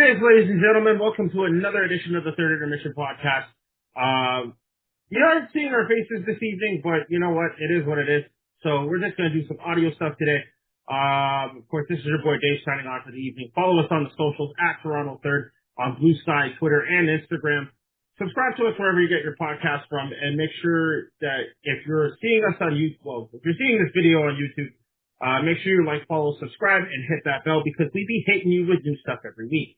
Greetings, ladies and gentlemen. Welcome to another edition of the Third Intermission Podcast. You aren't seeing our faces this evening, but you know what? It is what it is. So we're just going to do some audio stuff today. Of course, this is your boy Dave signing on for the evening. Follow us on the socials at Toronto Third on Blue Sky, Twitter, and Instagram. Subscribe to us wherever you get your podcast from, and make sure that if you're seeing us on YouTube, well, if you're seeing this video on YouTube, make sure you like, follow, subscribe, and hit that bell because we be hitting you with new stuff every week.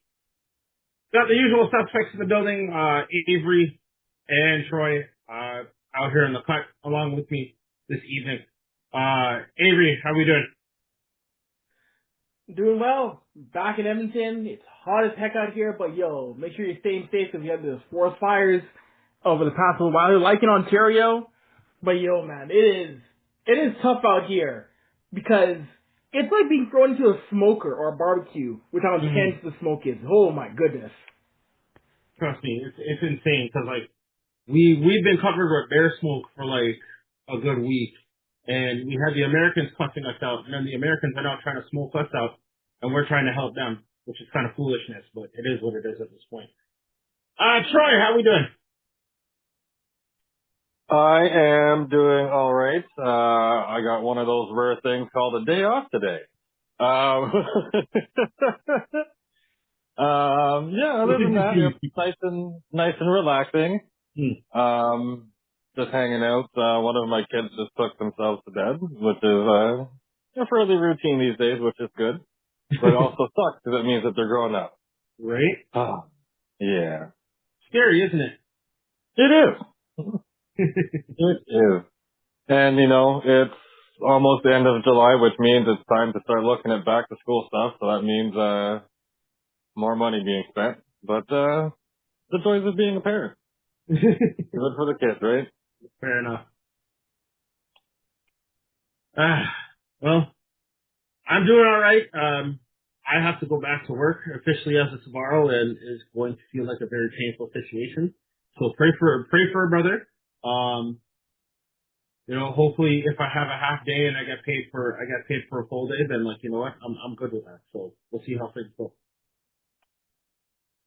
Got the usual suspects in the building, Avery and Troy, out here in the cut along with me this evening. Avery, how we doing? Doing well. Back in Edmonton. It's hot as heck out here, but yo, make sure you're staying safe because we had the forest fires over the past little while, like in Ontario. But yo, man, it is tough out here because it's like being thrown into a smoker or a barbecue with how intense the smoke is. Oh my goodness. Trust me, it's insane because like we've been covered with bear smoke for like a good week, and we had the Americans cussing us out, and then the Americans are now trying to smoke us out, and we're trying to help them, which is kind of foolishness, but it is what it is at this point. Troy, how we doing? I am doing all right. I got one of those rare things called a day off today. Yeah, other than that, it's nice and relaxing. Just hanging out. One of my kids just took themselves to bed, which is fairly routine these days, which is good. But it also sucks because it means that they're growing up. Right? Yeah. Scary, isn't it? It is. It is. And, you know, it's almost the end of July, which means it's time to start looking at back to school stuff. So that means more money being spent. But the joys of being a parent. Good for the kids, right? Fair enough. Well, I'm doing all right. I have to go back to work officially as of tomorrow, and it's going to feel like a very painful situation. So pray for a brother. You know, hopefully if I have a half day and I get paid for a full day, then like, you know what, I'm good with that. So we'll see how things go.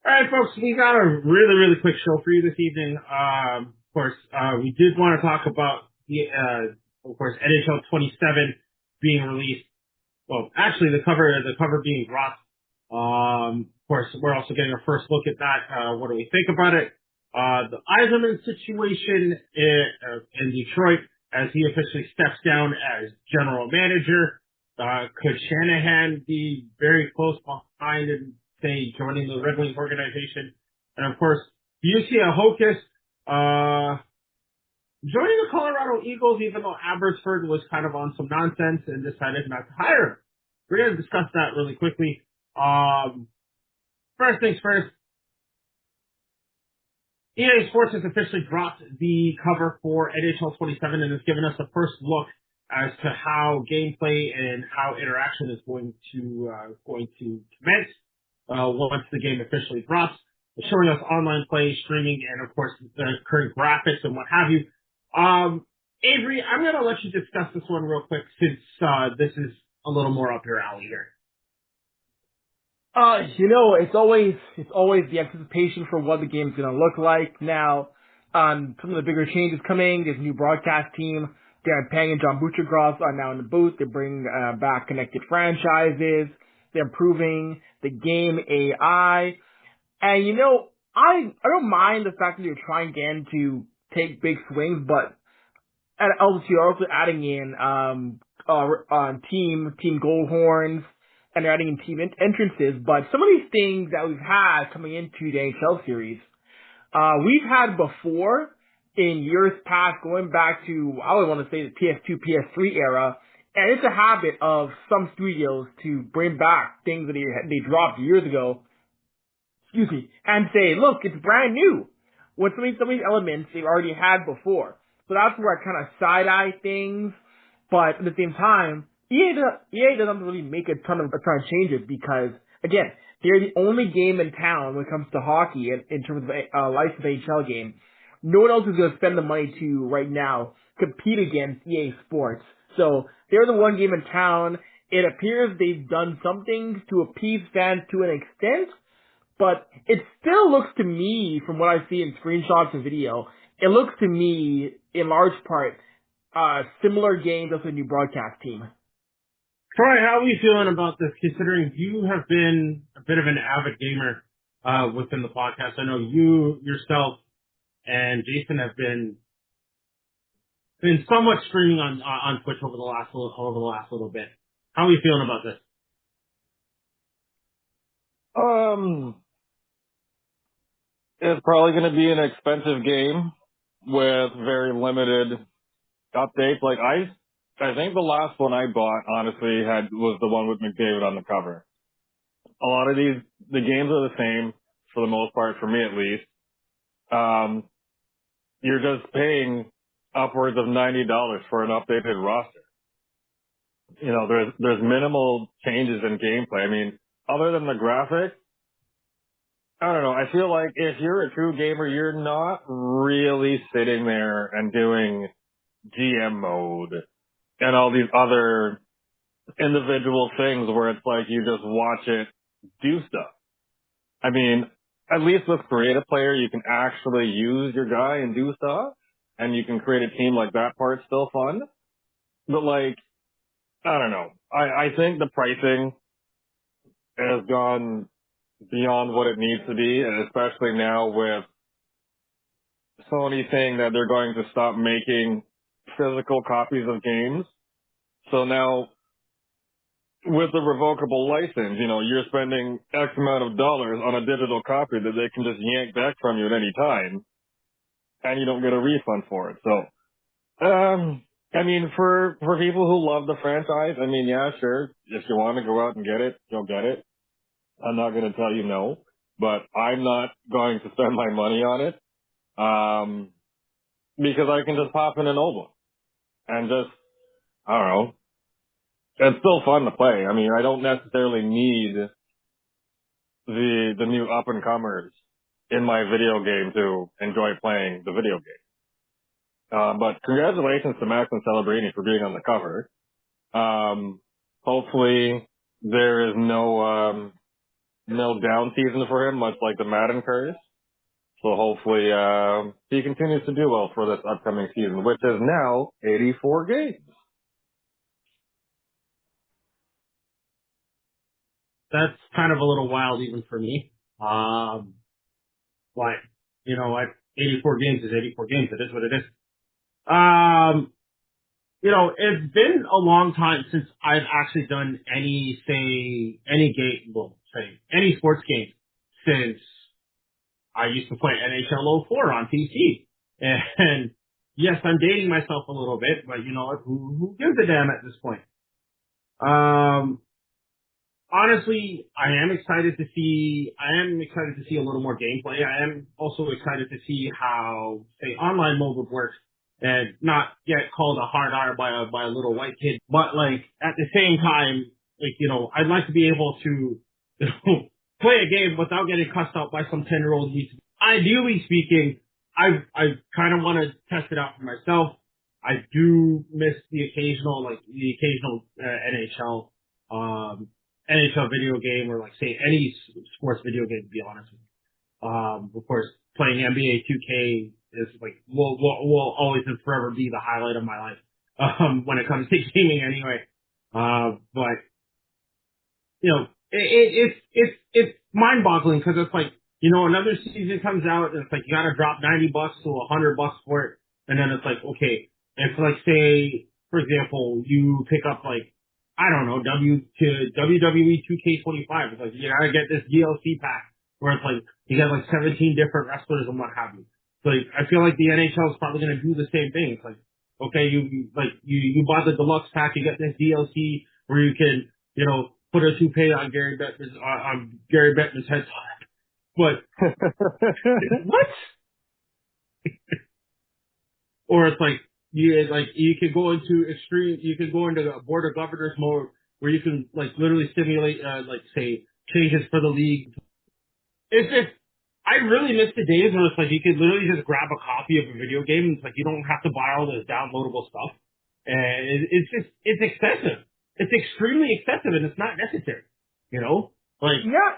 All right, folks, we got a really, really quick show for you this evening. Of course, we did want to talk about the, of course, NHL 27 being released. Well, actually, the cover being dropped. Of course, we're also getting a first look at that. What do we think about it? The Eiserman situation in Detroit as he officially steps down as general manager. Could Shanahan be very close behind and say joining the Red Wings organization? And of course, do you see a Hocus joining the Colorado Eagles, even though Abbotsford was kind of on some nonsense and decided not to hire him? We're going to discuss that really quickly. First things first, EA Sports has officially dropped the cover for NHL 27 and has given us a first look as to how gameplay and how interaction is going to commence once the game officially drops. It's showing us online play, streaming, and of course the current graphics and what have you. Avery, I'm going to let you discuss this one real quick since this is a little more up your alley here. You know, it's always the anticipation for what the game's gonna look like. Now, some of the bigger changes coming. There's a new broadcast team. Darren Pang and John Butchergross are now in the booth. They bring back connected franchises. They're improving the game AI. And you know, I don't mind the fact that you're trying again to take big swings, but and also you're also adding in team goal horns. And they're adding in team entrances, but some of these things that we've had coming into the NHL series, we've had before in years past, going back to, I would want to say the PS2, PS3 era, and it's a habit of some studios to bring back things that they dropped years ago, and say, look, it's brand new, with some of these elements they've already had before. So that's where I kind of side-eye things, but at the same time, EA doesn't really make a ton of changes because, again, they're the only game in town when it comes to hockey in terms of a licensed NHL game. No one else is going to spend the money to, right now, compete against EA Sports. So they're the one game in town. It appears they've done some things to appease fans to an extent, but it still looks to me, from what I see in screenshots and video, it looks to me, in large part, similar games as the new broadcast team. Troy, how are we feeling about this, considering you have been a bit of an avid gamer within the podcast? I know you, yourself, and Jason have been somewhat streaming on Twitch over the last little bit. How are you feeling about this? It's probably going to be an expensive game with very limited updates. Like I think the last one I bought, honestly, was the one with McDavid on the cover. A lot of the games are the same for the most part, for me at least. You're just paying upwards of $90 for an updated roster. You know, there's minimal changes in gameplay. I mean, other than the graphics, I don't know. I feel like if you're a true gamer, you're not really sitting there and doing GM mode and all these other individual things where it's like you just watch it do stuff. I mean, at least with Creative Player, you can actually use your guy and do stuff, and you can create a team. Like, that part's still fun. But, like, I don't know. I think the pricing has gone beyond what it needs to be, and especially now with Sony saying that they're going to stop making physical copies of games. So now, with the revocable license, you know, you're spending X amount of dollars on a digital copy that they can just yank back from you at any time, and you don't get a refund for it. So, I mean, for people who love the franchise, I mean, yeah, sure. If you want to go out and get it, go get it. I'm not going to tell you no, but I'm not going to spend my money on it, because I can just pop in an old one and just, I don't know. It's still fun to play. I mean, I don't necessarily need the new up and comers in my video game to enjoy playing the video game. But congratulations to Max and Celebrini for being on the cover. Hopefully there is no down season for him, much like the Madden curse. So hopefully he continues to do well for this upcoming season, which is now 84 games. That's kind of a little wild even for me. But, you know what? 84 games is 84 games. It is what it is. You know, it's been a long time since I've actually done any sports game since I used to play NHL 04 on PC. And yes, I'm dating myself a little bit, but you know what? Who gives a damn at this point? Honestly, I am excited to see a little more gameplay. I am also excited to see how, say, online mode would work and not get called a hard R by a little white kid. But like, at the same time, like, you know, I'd like to be able to, you know, play a game without getting cussed out by some 10-year-old. Ideally speaking, I kind of want to test it out for myself. I do miss the occasional NHL video game, or like, say, any sports video game, to be honest with you. Of course, playing NBA 2K is like, will always and forever be the highlight of my life, when it comes to gaming anyway. But, you know, it's mind boggling, because it's like, you know, another season comes out and it's like, you gotta drop $90 to $100 for it. And then it's like, okay, it's like, say, for example, you pick up like, I don't know, WWE 2K25. It's like, you gotta get this DLC pack where it's like, you got like 17 different wrestlers and what have you. So like, I feel like the NHL is probably gonna do the same thing. It's like, okay, you bought the deluxe pack, you get this DLC where you can, you know, put a toupee on Gary Bettman's head. But what? Or it's like, you could go into board of governors mode where you can like literally simulate like, say, changes for the league. It's just, I really miss the days where it's like you could literally just grab a copy of a video game. It's like you don't have to buy all this downloadable stuff, and it's excessive. It's extremely excessive, and it's not necessary. You know, like, Yeah.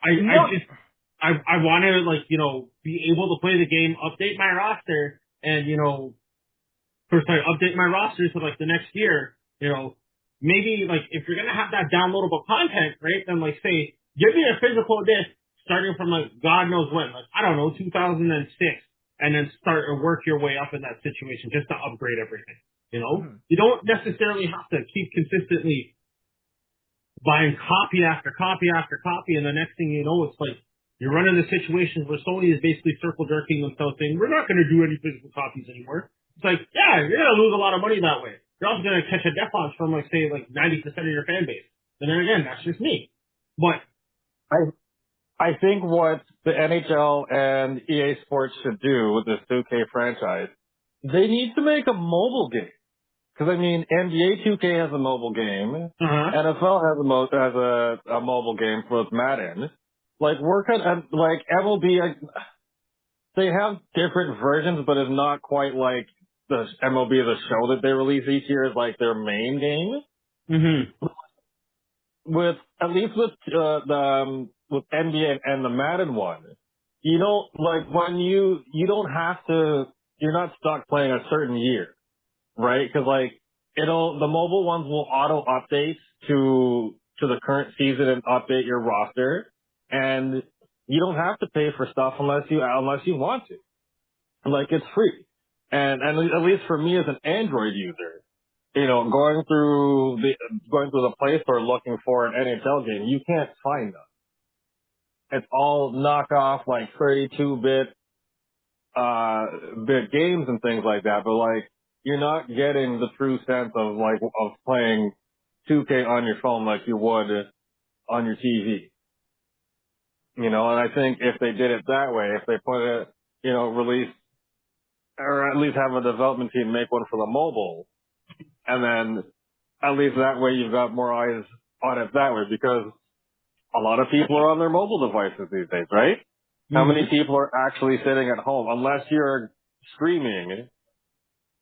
I want to, like, you know, be able to play the game, update my roster, and, you know, update my roster so, like, the next year, you know, maybe, like, if you're going to have that downloadable content, right, then, like, say, give me a physical disc starting from, like, God knows when, like, I don't know, 2006, and then start or work your way up in that situation just to upgrade everything, you know? Mm-hmm. You don't necessarily have to keep consistently buying copy after copy after copy, and the next thing you know, it's like, you're running the situations where Sony is basically circle jerking themselves saying, we're not going to do any physical copies anymore. It's like, yeah, you're going to lose a lot of money that way. You're also going to catch a death launch from, like, say, like 90% of your fan base. And then again, that's just me. But I think what the NHL and EA Sports should do with this 2K franchise, they need to make a mobile game. Because, I mean, NBA 2K has a mobile game. NFL has a mobile game for Madden. Like, like, MLB, they have different versions, but it's not quite like the MLB, the show that they release each year is like their main game. Mm-hmm. With, at least with NBA and the Madden one, you don't, like, when you don't have to, you're not stuck playing a certain year, right? Cause like, the mobile ones will auto update to the current season and update your roster. And you don't have to pay for stuff unless you want to. Like, it's free. And at least for me as an Android user, you know, going through the Play Store looking for an NHL game, you can't find them. It's all knockoff, like 32-bit bit games and things like that. But like, you're not getting the true sense of playing 2K on your phone like you would on your TV. You know, and I think if they did it that way, if they put it, you know, release, or at least have a development team make one for the mobile, and then at least that way you've got more eyes on it that way, because a lot of people are on their mobile devices these days, right? Mm-hmm. How many people are actually sitting at home, unless you're streaming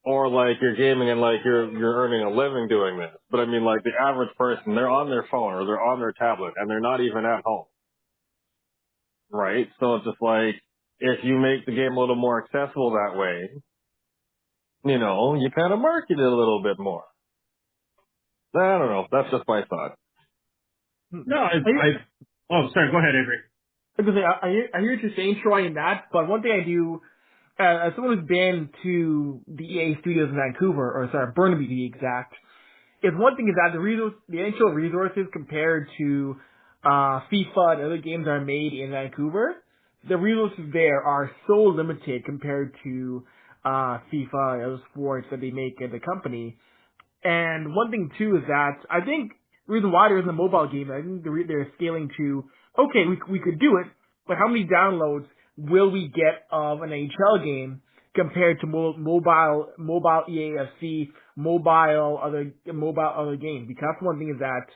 or like you're gaming and like you're earning a living doing this. But I mean, like, the average person, they're on their phone or they're on their tablet and they're not even at home. Right? So it's just like, if you make the game a little more accessible that way, you know, you kind of market it a little bit more. I don't know. That's just my thought. No, oh, sorry. Go ahead, Avery. Because I hear what you're saying, Troy, in that, but one thing I do, as someone who's been to the EA studios in Vancouver, or sorry, Burnaby to be exact, is one thing is that the actual resources compared to FIFA and other games that are made in Vancouver, the resources there are so limited compared to FIFA and other sports that they make at the company. And one thing too is that I think the reason why there isn't a mobile game, I think they're scaling to, okay, we could do it, but how many downloads will we get of an NHL game compared to mobile EAFC, mobile other games? Because that's one thing is that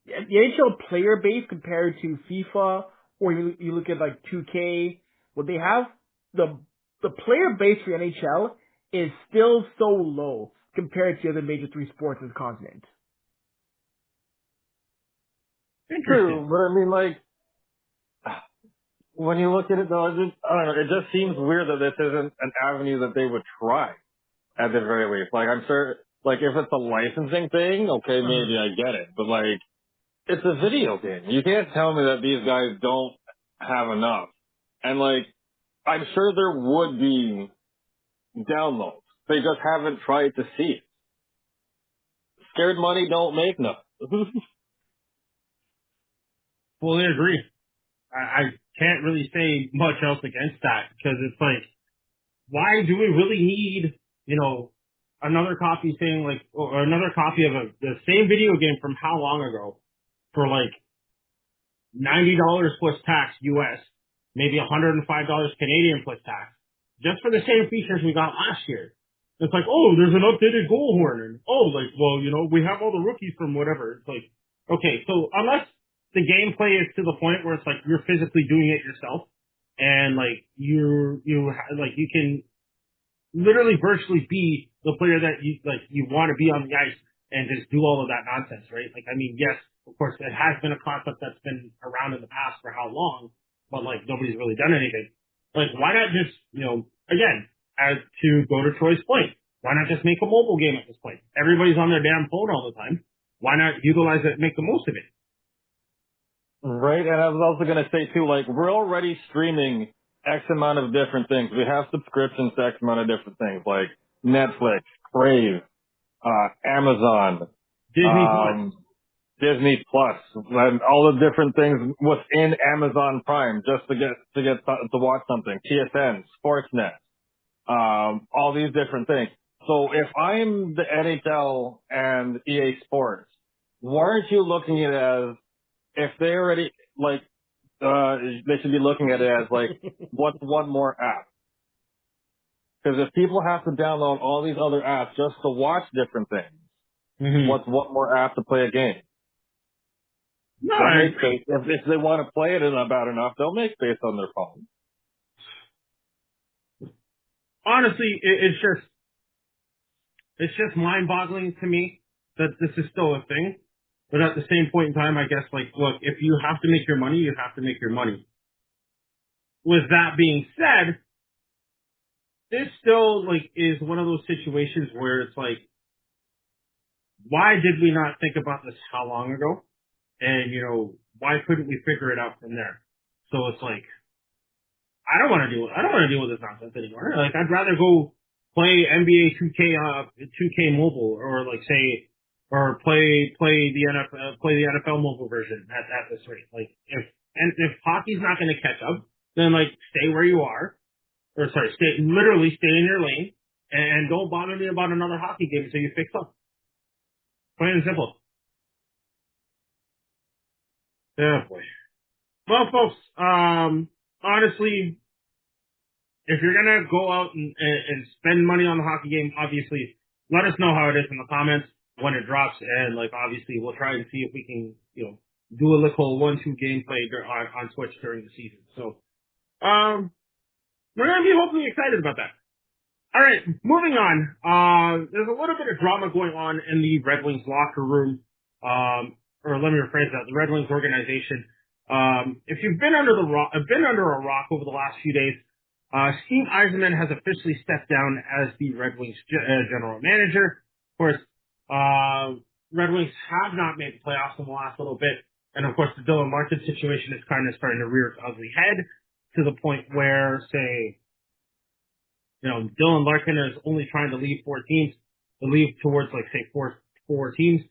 the NHL player base compared to FIFA, or you look at like 2K, what they have, the player base for NHL is still so low compared to the other major three sports in the continent. True, but I mean, like, when you look at it though, I don't know, it just seems weird that this isn't an avenue that they would try, at the very least. Like, I'm sure, like, if it's a licensing thing, okay, maybe I get it, but like, it's a video game. You can't tell me that these guys don't have enough. And like, I'm sure there would be downloads. They just haven't tried to see it. Scared money don't make nothing. Fully agree. I can't really say much else against that, because it's like, why do we really need, you know, another copy saying like, or another copy of the same video game from how long ago for like $90 plus tax US, maybe $105 Canadian plus tax, just for the same features we got last year. It's like, oh, there's an updated goal horn, and oh, like, well, you know, we have all the rookies from whatever. It's like, okay, so unless the gameplay is to the point where it's like you're physically doing it yourself, and like you can literally virtually be the player that you want to be on the ice, and just do all of that nonsense, right? Like, I mean, yes, of course, it has been a concept that's been around in the past for how long, but like nobody's really done anything. Like, why not just, again, as to go to Troy's point, why not just make a mobile game at this point? Everybody's on their damn phone all the time. Why not utilize it and make the most of it? Right, and I was also going to say, too, like, we're already streaming X amount of different things. We have subscriptions to X amount of different things, like Netflix, Crave, Amazon, Disney Plus. Disney Plus, and all the different things within Amazon Prime just to watch something. TSN, Sportsnet, all these different things. So if I'm the NHL and EA Sports, why aren't you looking at it as if they already they should be looking at it as like what's one more app? Because if people have to download all these other apps just to watch different things, what's one more app to play a game? No, They'll make space. If they want to play it about enough, they'll make space on their phone. Honestly, it's just mind-boggling to me that this is still a thing. But at the same point in time, I guess, like, look, if you have to make your money, you have to make your money. With that being said, this still, like, is one of those situations where it's like, why did we not think about this how long ago? And, why couldn't we figure it out from there? So it's like, I don't want to deal with this nonsense anymore. Like, I'd rather go play NBA 2K mobile, or like say, or play the NFL mobile version at this rate. Like, if hockey's not going to catch up, then like stay where you are, or sorry, stay in your lane, and don't bother me about another hockey game until you fix up. Plain and simple. Yeah, boy. Well, folks, honestly, if you're gonna go out and spend money on the hockey game, obviously, let us know how it is in the comments when it drops, and like obviously we'll try and see if we can, do a little 1-2 gameplay on Twitch during the season. So, we're gonna be hopefully excited about that. All right, moving on. There's a little bit of drama going on in the Red Wings locker room, or let me rephrase that, the Red Wings organization. If you've been under a rock over the last few days, Steve Yzerman has officially stepped down as the Red Wings general manager. Of course, Red Wings have not made the playoffs in the last little bit, and of course the Dylan Larkin situation is kind of starting to rear its ugly head to the point where, say, Dylan Larkin is only trying to leave towards like say four teams.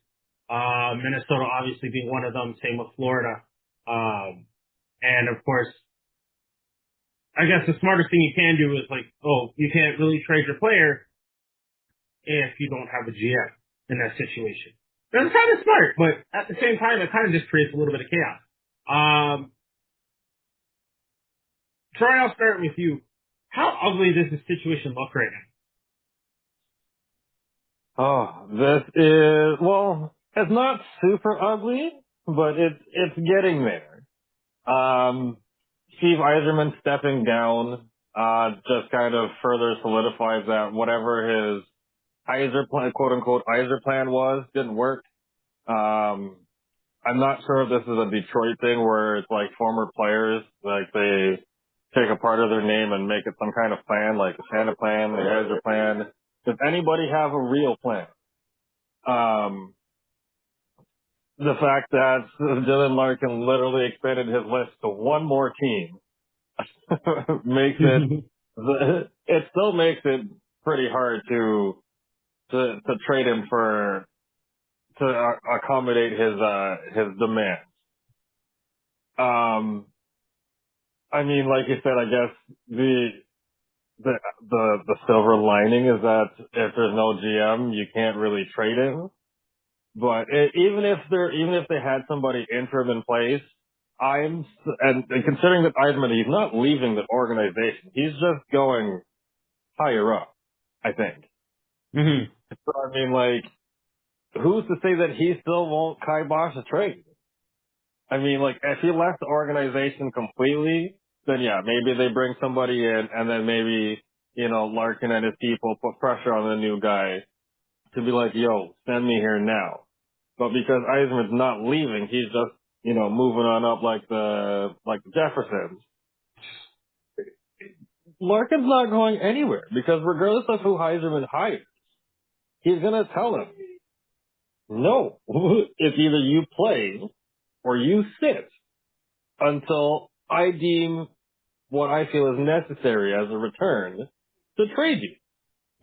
Minnesota obviously being one of them, same with Florida. And of course, I guess the smartest thing you can do is like, you can't really trade your player if you don't have a GM in that situation. That's kind of smart, but at the same time, it kind of just creates a little bit of chaos. Troy, I'll start with you. How ugly does this situation look right now? Oh, this is, well, it's not super ugly, but it's getting there. Steve Yzerman stepping down, just kind of further solidifies that whatever his quote unquote Yzer plan was, didn't work. I'm not sure if this is a Detroit thing where it's like former players, like they take a part of their name and make it some kind of plan, like the Santa plan, the Yzer plan. Does anybody have a real plan? The fact that Dylan Larkin literally expanded his list to one more team makes it still makes it pretty hard to trade him to accommodate his demands. I mean, like you said, I guess the silver lining is that if there's no GM, you can't really trade him. But even if they had somebody interim in place, and considering that Yzerman, he's not leaving the organization, he's just going higher up, I think. Mm-hmm. So I mean, like, who's to say that he still won't kibosh a trade? I mean, like, if he left the organization completely, then yeah, maybe they bring somebody in, and then maybe, Larkin and his people put pressure on the new guy to be like, yo, send me here now. But because Yzerman's not leaving, he's just, moving on up like the Jeffersons. Larkin's not going anywhere because regardless of who Yzerman hires, he's going to tell him, no, it's either you play or you sit until I deem what I feel is necessary as a return to trade you.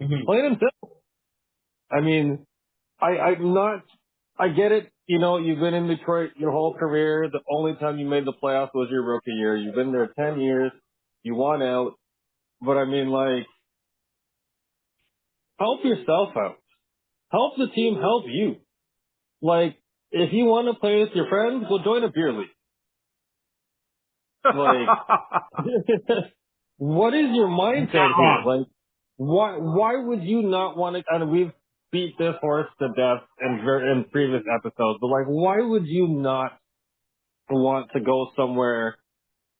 Mm-hmm. Plain and simple. I mean, I get it. You've been in Detroit your whole career. The only time you made the playoffs was your rookie year. You've been there 10 years. You want out. But I mean, help yourself out. Help the team help you. If you want to play with your friends, go join a beer league. What is your mindset here? Why would you not want to, and we've beat this horse to death in previous episodes, but why would you not want to go somewhere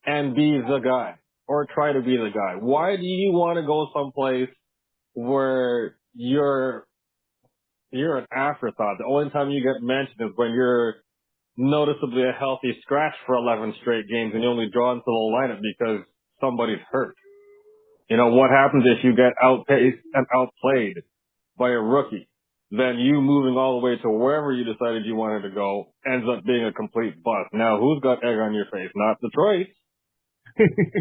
and be the guy or try to be the guy? Why do you want to go someplace where you're an afterthought? The only time you get mentioned is when you're noticeably a healthy scratch for 11 straight games and you only draw into the lineup because somebody's hurt. What happens if you get outpaced and outplayed by a rookie? Then you moving all the way to wherever you decided you wanted to go ends up being a complete bust. Now, who's got egg on your face? Not Detroit.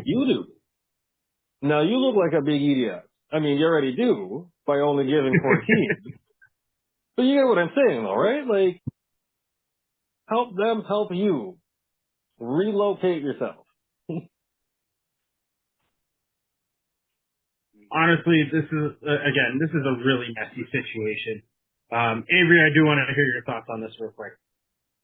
You do. Now, you look like a big idiot. I mean, you already do by only giving 14. But you get what I'm saying, though, right? Help them help you. Relocate yourself. Honestly, this is a really messy situation. Avery, I do want to hear your thoughts on this real quick.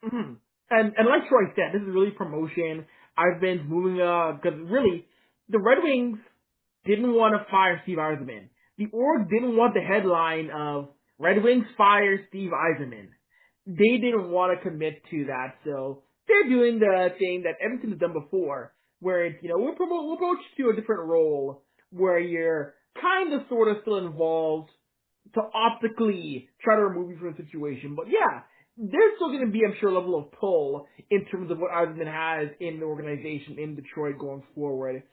Mm-hmm. And like Troy said, this is really promotion. I've been moving because really, the Red Wings didn't want to fire Steve Yzerman. The org didn't want the headline of Red Wings fire Steve Yzerman. They didn't want to commit to that, so they're doing the thing that Edmonton has done before, where it's, we'll promote you to a different role where you're kind of sort of still involved to optically try to remove you from the situation. But yeah, there's still going to be, I'm sure, a level of pull in terms of what Yzerman has in the organization in Detroit going forward.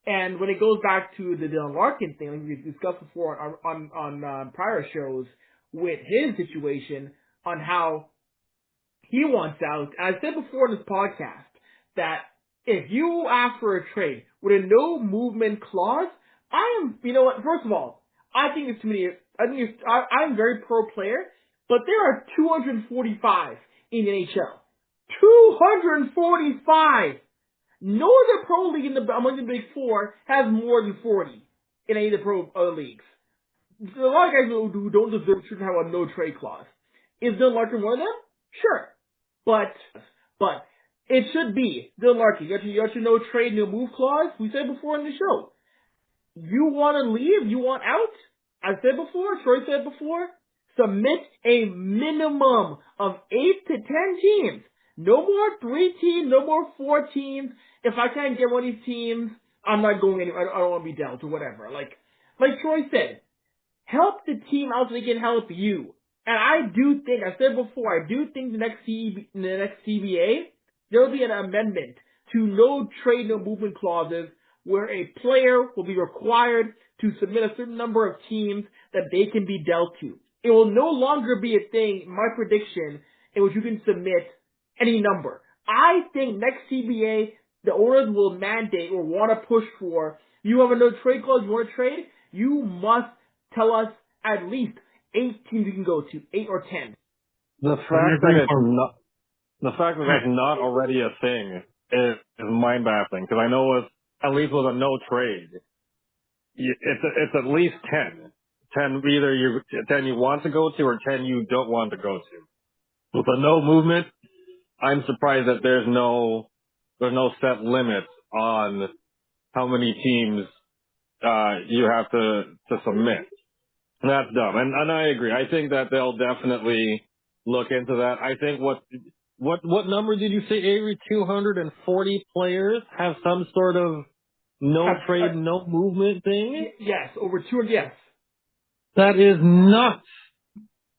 And when it goes back to the Dylan Larkin thing, like we've discussed before on prior shows with his situation on how he wants out. I said before in this podcast that if you ask for a trade with a no movement clause, first of all, I think it's too many. I'm very pro player, but there are 245 in the NHL. 245! No other pro league among the big four has more than 40 in any of the pro leagues. A lot of guys who don't deserve shouldn't have a no trade clause. Is Dylan Larkin one of them? Sure. But it should be Dylan Larkin. You got your no trade, no move clause. We said before in the show. You want to leave? You want out? I said before, Troy said before, submit a minimum of 8 to 10 teams. No more 3 teams, no more 4 teams. If I can't get one of these teams, I'm not going anywhere. I don't want to be dealt or whatever. Like Troy said, help the team out so they can help you. And I do think, I said before, I do think the next CBA, there will be an amendment to no trade, no movement clauses where a player will be required to submit a certain number of teams that they can be dealt to. It will no longer be a thing, my prediction, in which you can submit any number. I think next CBA, the owners will mandate or want to push for, you have a no trade clause, you want to trade, you must tell us at least 8 teams you can go to, 8 or 10. The fact that that's not already a thing is mind-baffling, because I know at least with a no trade, it's at least 10. 10 either 10 you want to go to or 10 you don't want to go to. With a no movement, I'm surprised that there's no set limit on how many teams you have to submit. That's dumb. And I agree. I think that they'll definitely look into that. I think what number did you say, Avery? 240 players have some sort of no trade, no movement thing? Yes, over 200, yes. That is nuts.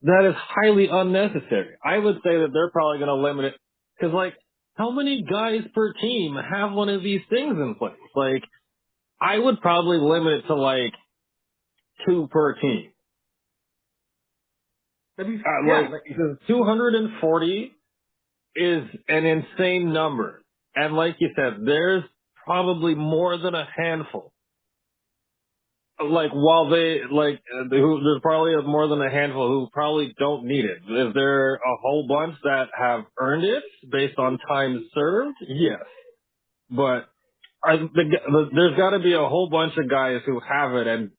that is highly unnecessary. I would say that they're probably going to limit it because, like, how many guys per team have one of these things in place? Like, I would probably limit it to like 2 per team. Like 240 is an insane number, and like you said, there's probably more than a handful. Like, there's probably more than a handful who probably don't need it. Is there a whole bunch that have earned it based on time served? Yes. But there's got to be a whole bunch of guys who have it, and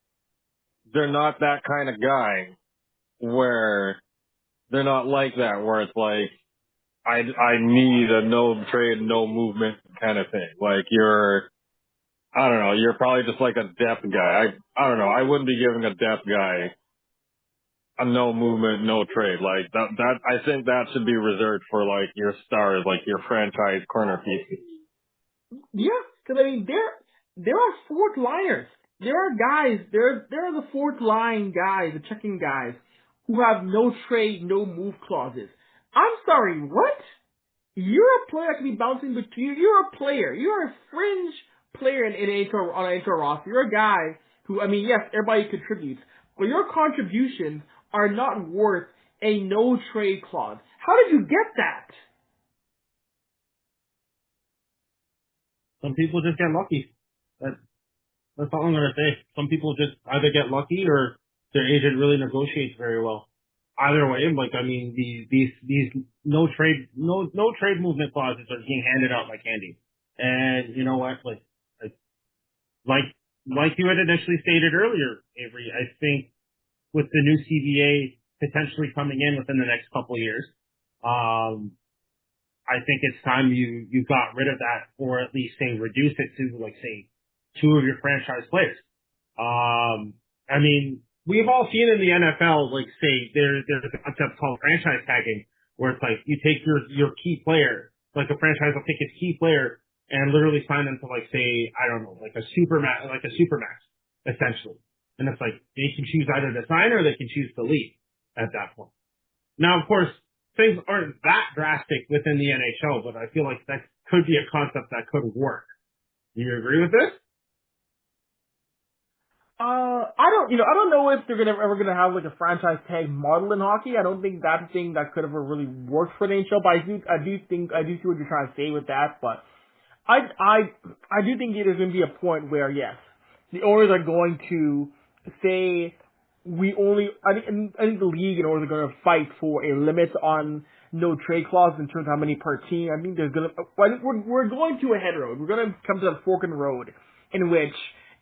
they're not that kind of guy where they're not like that, where it's like, I need a no trade, no movement kind of thing. Like, I don't know, you're probably just like a depth guy. I don't know, I wouldn't be giving a depth guy a no movement, no trade. Like, that, I think that should be reserved for like your stars, like your franchise corner pieces. Yeah, because I mean, there are fourth liners. There are guys. There are the fourth line guys, the checking guys, who have no trade, no move clauses. I'm sorry, what? You're a player that can be bouncing between. You're a player. You're a fringe player on an HR roster. You're a guy who, I mean, yes, everybody contributes, but your contributions are not worth a no trade clause. How did you get that? Some people just get lucky. That's all I'm gonna say. Some people just either get lucky or their agent really negotiates very well. Either way, like, I mean, these no trade movement clauses are being handed out like candy. And you know what? Like you had initially stated earlier, Avery, I think with the new CBA potentially coming in within the next couple of years, I think it's time you got rid of that, or at least say reduce it to like say 2 of your franchise players. I mean, we've all seen in the NFL, like say there's a concept called franchise tagging, where it's like you take your key player, like a franchise will take its key player and literally sign them to like say, I don't know, like a supermax essentially. And it's like they can choose either to sign or they can choose to leave at that point. Now, of course, things aren't that drastic within the NHL, but I feel like that could be a concept that could work. Do you agree with this? I don't know if they're ever gonna have like a franchise tag model in hockey. I don't think that's a thing that could ever really work for the NHL, but I do see what you're trying to say with that, but I do think there's going to be a point where, yes, the owners are going to say I think the league and owners are going to fight for a limit on no trade clause in terms of how many per team. I think we're going to a head road. We're going to come to a fork in the road in which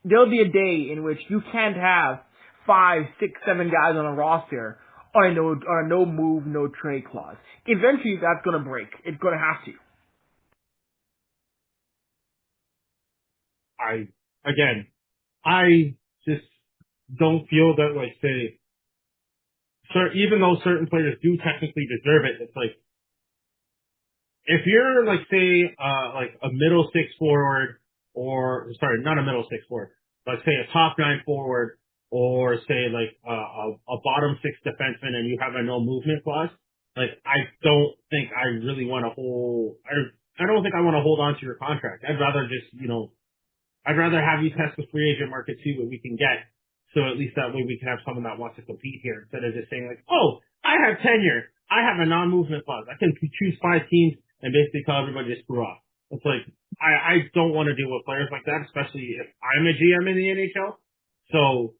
there'll be a day in which you can't have 5, 6, 7 guys on a roster on a no move, no trade clause. Eventually that's going to break. It's going to have to. I just don't feel that, like, say, even though certain players do technically deserve it, it's like, if you're, like, say, like a middle 6 forward, not a middle 6 forward, but say a top 9 forward, or say, like, a bottom 6 defenseman and you have a no movement clause, like, I don't think I really want to I don't think I want to hold on to your contract. I'd rather just, I'd rather have you test the free agent market, see what we can get. So at least that way we can have someone that wants to compete here instead of just saying like, oh, I have tenure. I have a non-movement clause. I can choose 5 teams and basically tell everybody to screw off. It's like, I don't want to deal with players like that, especially if I'm a GM in the NHL. So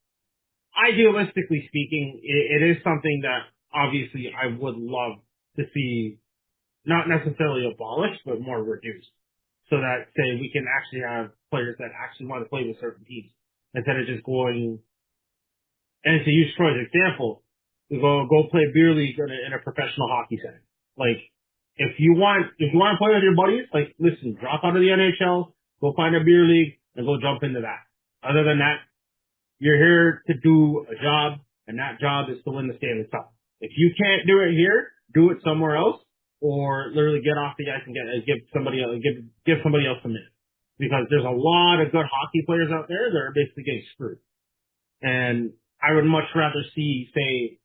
idealistically speaking, it is something that obviously I would love to see not necessarily abolished, but more reduced. So that, say, we can actually have players that actually want to play with certain teams instead of just going, and to use Troy's example, we go play beer league in a professional hockey setting. Like, if you want to play with your buddies, like, listen, drop out of the NHL, go find a beer league, and go jump into that. Other than that, you're here to do a job, and that job is to win the Stanley Cup. If you can't do it here, do it somewhere else, or literally get off the ice and give somebody else a minute. Because there's a lot of good hockey players out there that are basically getting screwed. And I would much rather see, say,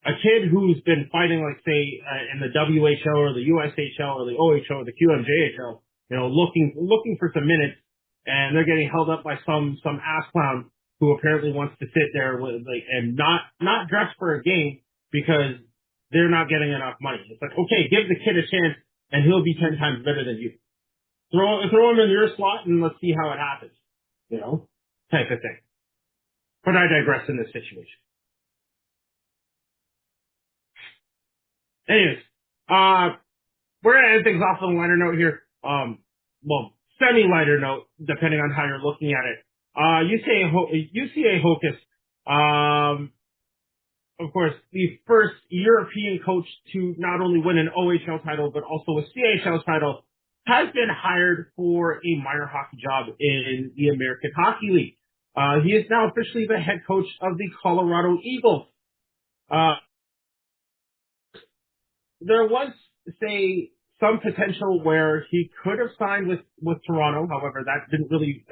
a kid who's been fighting, like, say, in the WHL or the USHL or the OHL or the QMJHL, you know, looking for some minutes, and they're getting held up by some ass clown who apparently wants to sit there with, like, and not dress for a game because they're not getting enough money. It's like, okay, give the kid a chance and he'll be 10 times better than you. Throw him in your slot and let's see how it happens. You know? Type of thing. But I digress in this situation. Anyways, we're gonna end things off on a lighter note here. Well, semi-lighter note, depending on how you're looking at it. UCA Hocus, of course, the first European coach to not only win an OHL title, but also a CHL title, has been hired for a minor hockey job in the American Hockey League. He is now officially the head coach of the Colorado Eagles. There was, say, some potential where he could have signed with Toronto. However, that didn't really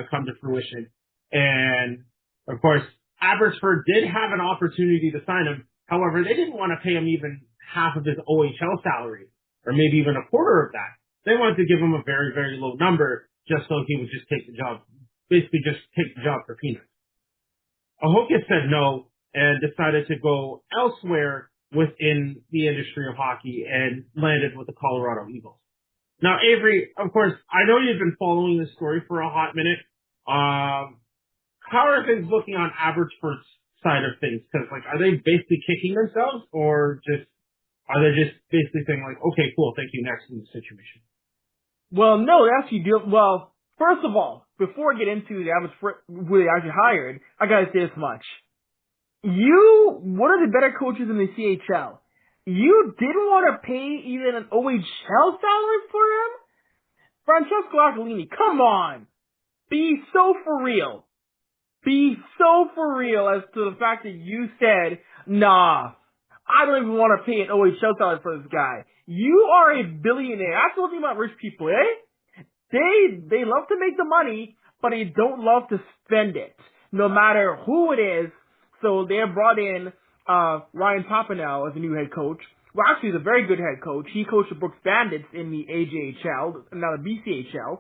come to fruition. And of course, Abbotsford did have an opportunity to sign him. However, they didn't want to pay him even half of his OHL salary, or maybe even a quarter of that. They wanted to give him a very, very low number just so he would just take the job, basically just take the job for peanuts. Ahokas said no and decided to go elsewhere within the industry of hockey and landed with the Colorado Eagles. Now, Avery, of course, I know you've been following this story for a hot minute. How are things looking on Abbotsford's side of things? Because, like, are they basically kicking themselves, or are they just basically saying, like, okay, cool, thank you, next in the situation? Well, no, they actually do. Well, first of all, before I get into the Abbotsford, who they actually hired, I gotta say this much. One of the better coaches in the CHL, you didn't want to pay even an OHL salary for him? Francesco Aquilini, come on! Be so for real. Be so for real as to the fact that you said, nah, I don't even want to pay an OHL salary for this guy. You are a billionaire. That's the one thing about rich people, eh? They love to make the money, but they don't love to spend it, no matter who it is. So they have brought in Ryan Papineau as a new head coach. Well, actually, he's a very good head coach. He coached the Brooks Bandits in the AJHL, now the BCHL,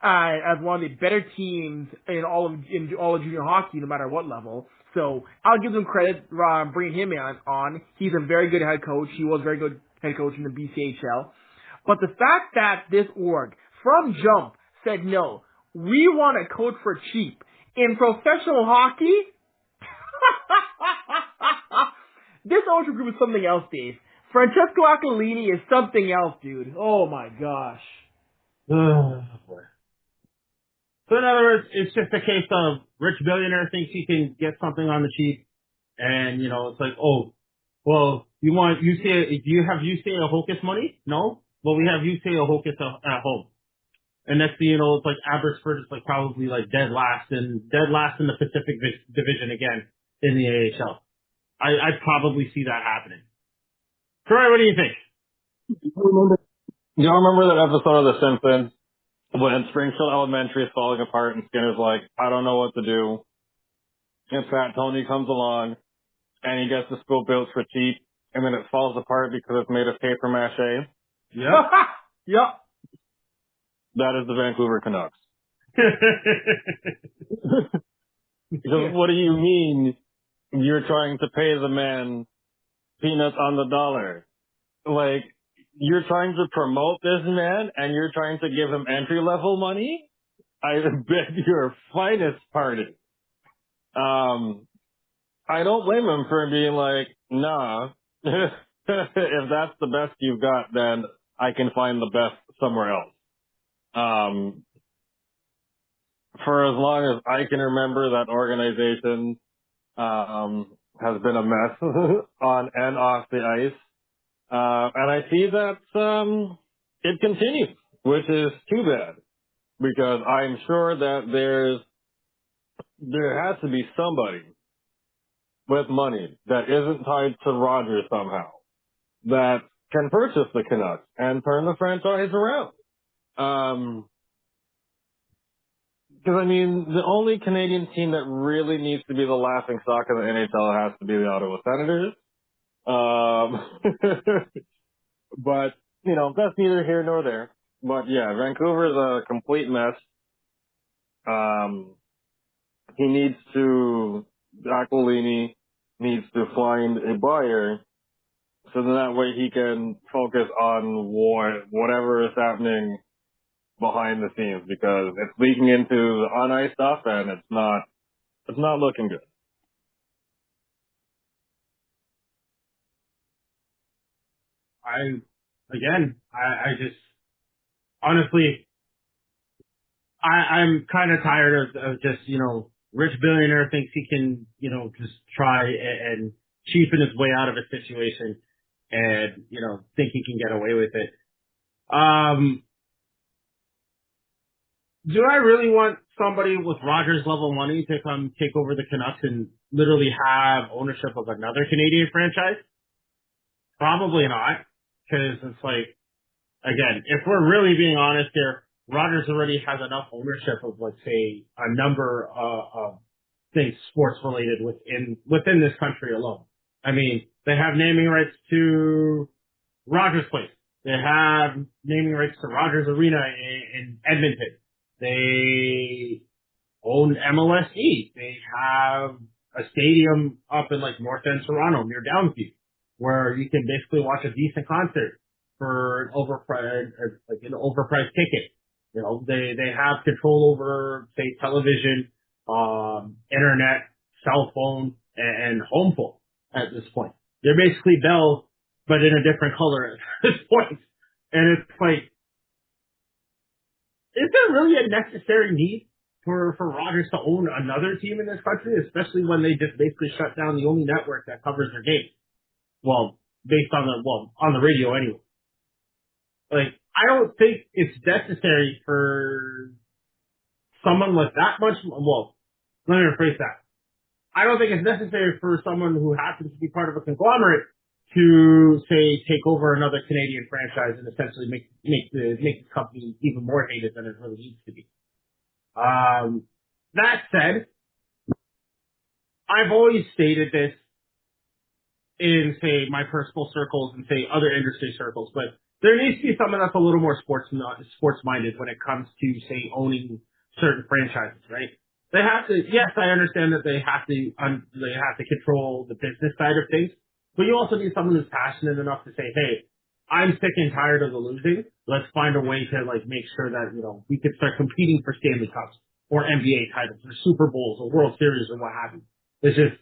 as one of the better teams in all of junior hockey, no matter what level. So I'll give them credit bringing him on. He's a very good head coach. He was a very good head coach in the BCHL. But the fact that this org, from jump, said no, we want a coach for cheap in professional hockey. This ownership group is something else, Dave. Francesco Aquilini is something else, dude. Oh my gosh. Oh, boy. So in other words, it's just a case of rich billionaire thinks he can get something on the cheap, and, you know, it's like, oh, well, you want UCA, do you have UCA Hocus money? No? Well, we have UCA Hocus at home. And next thing you know, it's like Abbotsford is like probably like dead last in the Pacific Division again in the AHL. I'd probably see that happening. Troy, what do you think? You remember that episode of The Simpsons when Springfield Elementary is falling apart and Skinner's like, I don't know what to do. And Fat Tony comes along and he gets the school built for cheap, and then it falls apart because it's made of paper mache. Yeah. Yep. That is the Vancouver Canucks. Because what do you mean you're trying to pay the man peanuts on the dollar? Like, you're trying to promote this man and you're trying to give him entry-level money? I beg your finest pardon. I don't blame him for being like, nah, if that's the best you've got, then I can find the best somewhere else. For as long as I can remember, that organization has been a mess on and off the ice. And I see that it continues, which is too bad, because I'm sure that there has to be somebody with money that isn't tied to Rogers somehow that can purchase the Canucks and turn the franchise around. Because, I mean, the only Canadian team that really needs to be the laughing stock of the NHL has to be the Ottawa Senators. But, you know, that's neither here nor there. But, yeah, Vancouver's a complete mess. He needs to, Aquilini needs to find a buyer so that way he can focus on whatever is happening behind the scenes, because it's leaking into the on-ice stuff and it's not looking good. I just, honestly, I'm kind of tired of just, you know, rich billionaire thinks he can, you know, just try and cheapen his way out of a situation and, you know, think he can get away with it. Do I really want somebody with Rogers level money to come take over the Canucks and literally have ownership of another Canadian franchise? Probably not. Cause it's like, again, if we're really being honest here, Rogers already has enough ownership of, let's say, a number of things sports related within this country alone. I mean, they have naming rights to Rogers Place. They have naming rights to Rogers Arena in Edmonton. They own MLSE. They have a stadium up in like North End Toronto near Downsview where you can basically watch a decent concert for an overpriced ticket. You know, they have control over, say, television, internet, cell phone, and home phone at this point. They're basically Bell, but in a different color at this point. And it's like, is there really a necessary need for Rogers to own another team in this country, especially when they just basically shut down the only network that covers their game? Well, based on on the radio anyway. Like, I don't think it's necessary for someone with that much, well, let me rephrase that. I don't think it's necessary for someone who happens to be part of a conglomerate to, say, take over another Canadian franchise and essentially make the company even more hated than it really needs to be. That said, I've always stated this in, say, my personal circles and, say, other industry circles, but there needs to be someone that's a little more sports-minded when it comes to, say, owning certain franchises, right? They have to, yes, I understand that they have to control the business side of things, but you also need someone who's passionate enough to say, hey, I'm sick and tired of the losing. Let's find a way to, like, make sure that, you know, we can start competing for Stanley Cups or NBA titles or Super Bowls or World Series or what have you. It's just,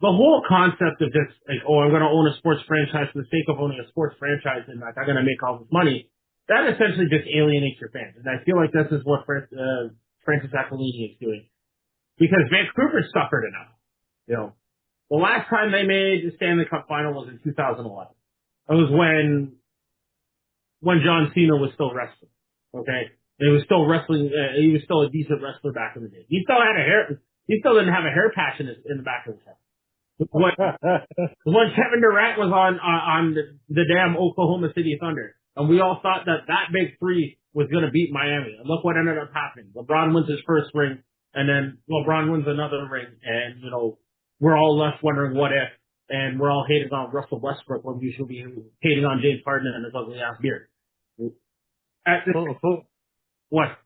the whole concept of just, like, oh, I'm going to own a sports franchise for the sake of owning a sports franchise and, like, I'm going to make all this money, that essentially just alienates your fans. And I feel like this is what Francis Aquilini is doing. Because Vancouver suffered enough. You know, the last time they made the Stanley Cup final was in 2011. It was when John Cena was still wrestling. Okay? He was still wrestling, he was still a decent wrestler back in the day. He still didn't have a hair patch in the back of his head. When Kevin Durant was on the damn Oklahoma City Thunder, and we all thought that big three was going to beat Miami. And look what ended up happening. LeBron wins his first ring, and then LeBron wins another ring, and, you know, we're all left wondering what if, and we're all hating on Russell Westbrook when we should be hating on James Harden and his ugly ass beard. What?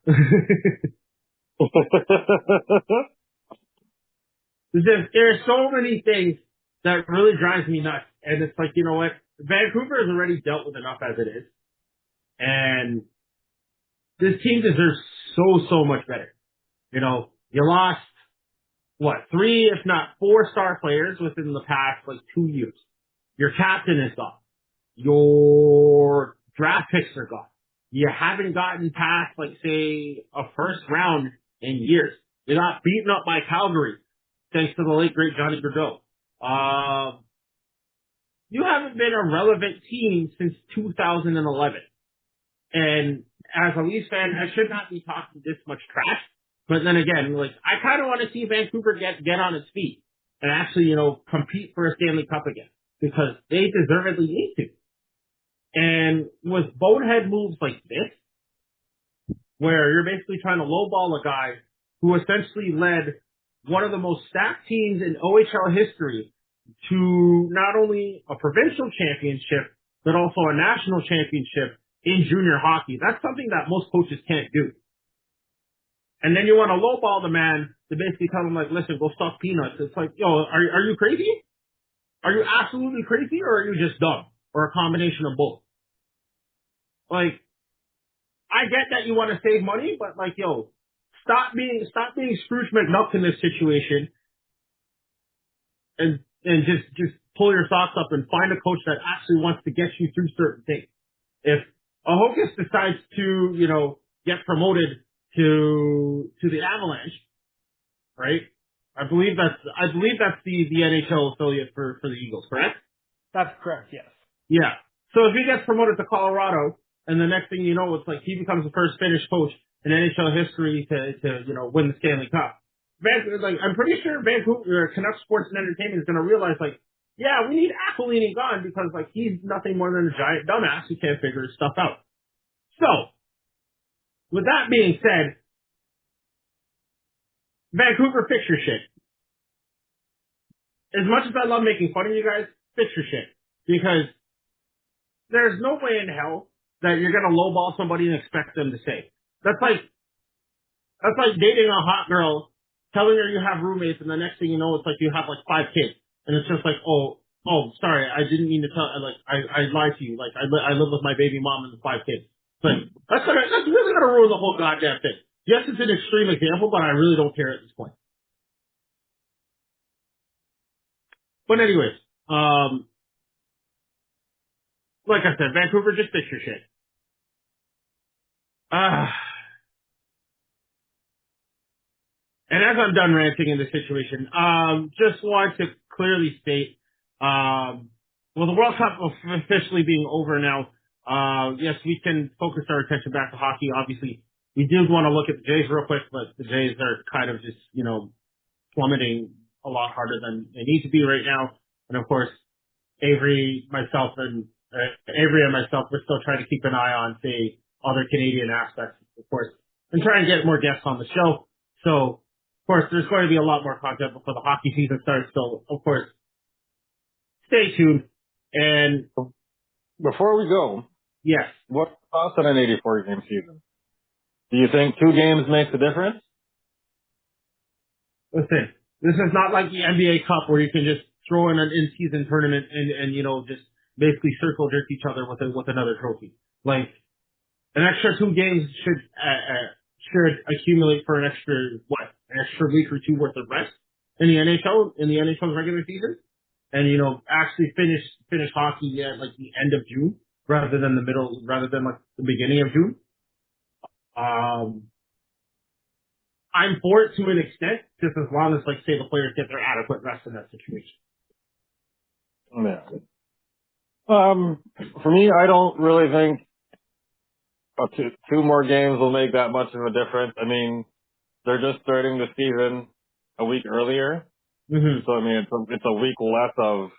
There are so many things that really drives me nuts. And it's like, you know what? Vancouver has already dealt with enough as it is. And this team deserves so much better. You know, you lost, 3, if not 4 star players within the past, 2 years. Your captain is gone. Your draft picks are gone. You haven't gotten past, say, a first round in years. You got beaten up by Calgary, thanks to the late, great Johnny Gaudreau. You haven't been a relevant team since 2011. And as a Leafs fan, I should not be talking this much trash. But then again, I kind of want to see Vancouver get on its feet and actually, compete for a Stanley Cup again, because they deservedly need to. And with bonehead moves like this, where you're basically trying to lowball a guy who essentially led one of the most stacked teams in OHL history to not only a provincial championship, but also a national championship in junior hockey. That's something that most coaches can't do. And then you want to lowball the man to basically tell him, like, listen, go stuff peanuts. It's like, yo, are you crazy? Are you absolutely crazy, or are you just dumb? Or a combination of both? Like, I get that you want to save money, but like, yo, stop being Scrooge McNuck in this situation, and just pull your socks up and find a coach that actually wants to get you through certain things. If a Hocus decides to, get promoted to the Avalanche, right? I believe that's the NHL affiliate for the Eagles, correct? That's correct, yes. Yeah. So if he gets promoted to Colorado, and the next thing you know, it's like he becomes the first Finnish coach in NHL history to win the Stanley Cup. I'm pretty sure Vancouver Canucks Sports and Entertainment is going to realize, like, yeah, we need Aquilini gone because, like, he's nothing more than a giant dumbass who can't figure his stuff out. So, with that being said, Vancouver, fix your shit. As much as I love making fun of you guys, fix your shit. Because there's no way in hell that you're going to lowball somebody and expect them to stay. That's like dating a hot girl, telling her you have roommates, and the next thing you know, it's like you have like 5 kids. And it's just like, oh, sorry, I didn't mean to tell, I lied to you. Like, I live with my baby mom and the 5 kids. But that's really going to ruin the whole goddamn thing. Yes, it's an extreme example, but I really don't care at this point. But anyways, like I said, Vancouver, just fix your shit. And as I'm done ranting in this situation, just want to clearly state, the World Cup officially being over now, yes, we can focus our attention back to hockey. Obviously, we do want to look at the Jays real quick, but the Jays are kind of just, plummeting a lot harder than they need to be right now. And of course, Avery and myself, we're still trying to keep an eye on, say, other Canadian aspects, of course, and try and get more guests on the show. So, of course, there's going to be a lot more content before the hockey season starts. So, of course, stay tuned. And before we go, yes, what thoughts on an 84-game season? Do you think 2 games makes a difference? Listen, this is not like the NBA Cup where you can just throw in an in-season tournament and just basically circle jerk each other with another trophy. Like, an extra 2 games should accumulate for an extra week or 2 worth of rest in the NHL's regular season, and actually finish hockey at like the end of June rather than like the beginning of June. I'm for it to an extent, just as long as, like, say, the players get their adequate rest in that situation. Yeah. For me, I don't really think 2 more games will make that much of a difference. I mean, they're just starting the season a week earlier. Mm-hmm. So, I mean, it's a week less of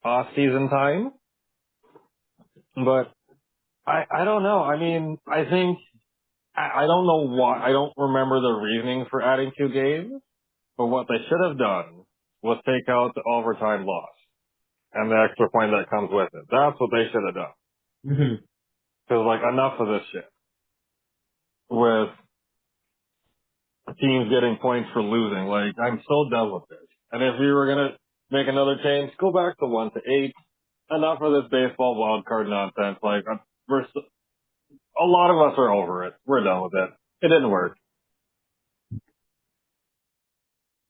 off-season time. But I don't know. I mean, I think, I don't know why, I don't remember the reasoning for adding 2 games, but what they should have done was take out the overtime loss and the extra point that comes with it. That's what they should have done. Mm-hmm. Because, like, enough of this shit with teams getting points for losing. Like, I'm so done with this. And if we were going to make another change, go back to 1 to 8. Enough of this baseball wild card nonsense. Like, a lot of us are over it. We're done with it. It didn't work.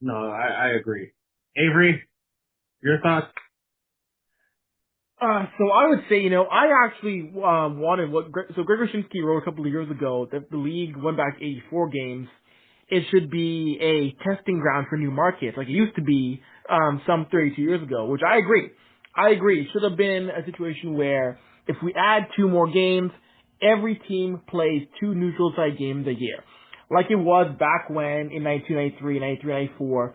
No, I agree. Avery, your thoughts? So I would say, I actually wanted so Greg Wyshynski wrote a couple of years ago that the league went back 84 games. It should be a testing ground for new markets, like it used to be some 32 years ago, which I agree. It should have been a situation where if we add 2 more games, every team plays 2 neutral site games a year, like it was back when in 1993, 1994,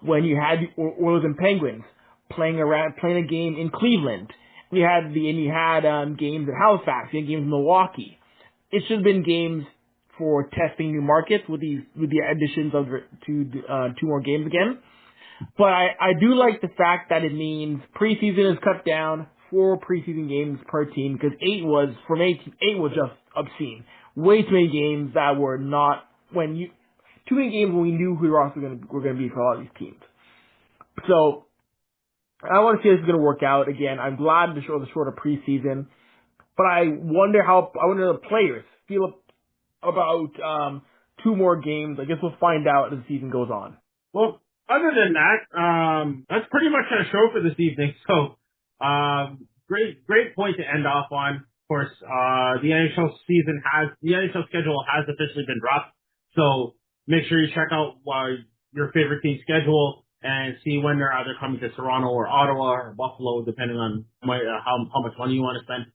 when you had the Oilers and Penguins playing a game in Cleveland. You had games at Halifax, you had games in Milwaukee. It should have been games for testing new markets with the additions of two more games again. But I do like the fact that it means preseason is cut down, 4 preseason games per team, because 8 was just obscene. Way too many games that were not too many games when we knew who were going to be for a lot of these teams. So I want to see how this is going to work out. Again, I'm glad to show the shorter preseason, but I wonder how the players feel about 2 more games. I guess we'll find out as the season goes on. Well, other than that, that's pretty much our show for this evening. So, great point to end off on. Of course, the NHL schedule has officially been dropped. So make sure you check out your favorite team's schedule and see when they're either coming to Toronto or Ottawa or Buffalo, depending on how much money you want to spend.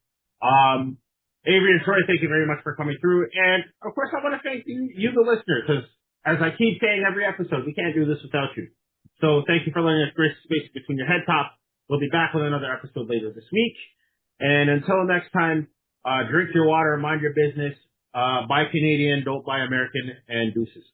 Avery and Troy, thank you very much for coming through. And of course, I want to thank you, the listener, because as I keep saying every episode, we can't do this without you. So thank you for letting us grace space between your head top. We'll be back with another episode later this week. And until next time, drink your water, mind your business, buy Canadian, don't buy American, and deuces.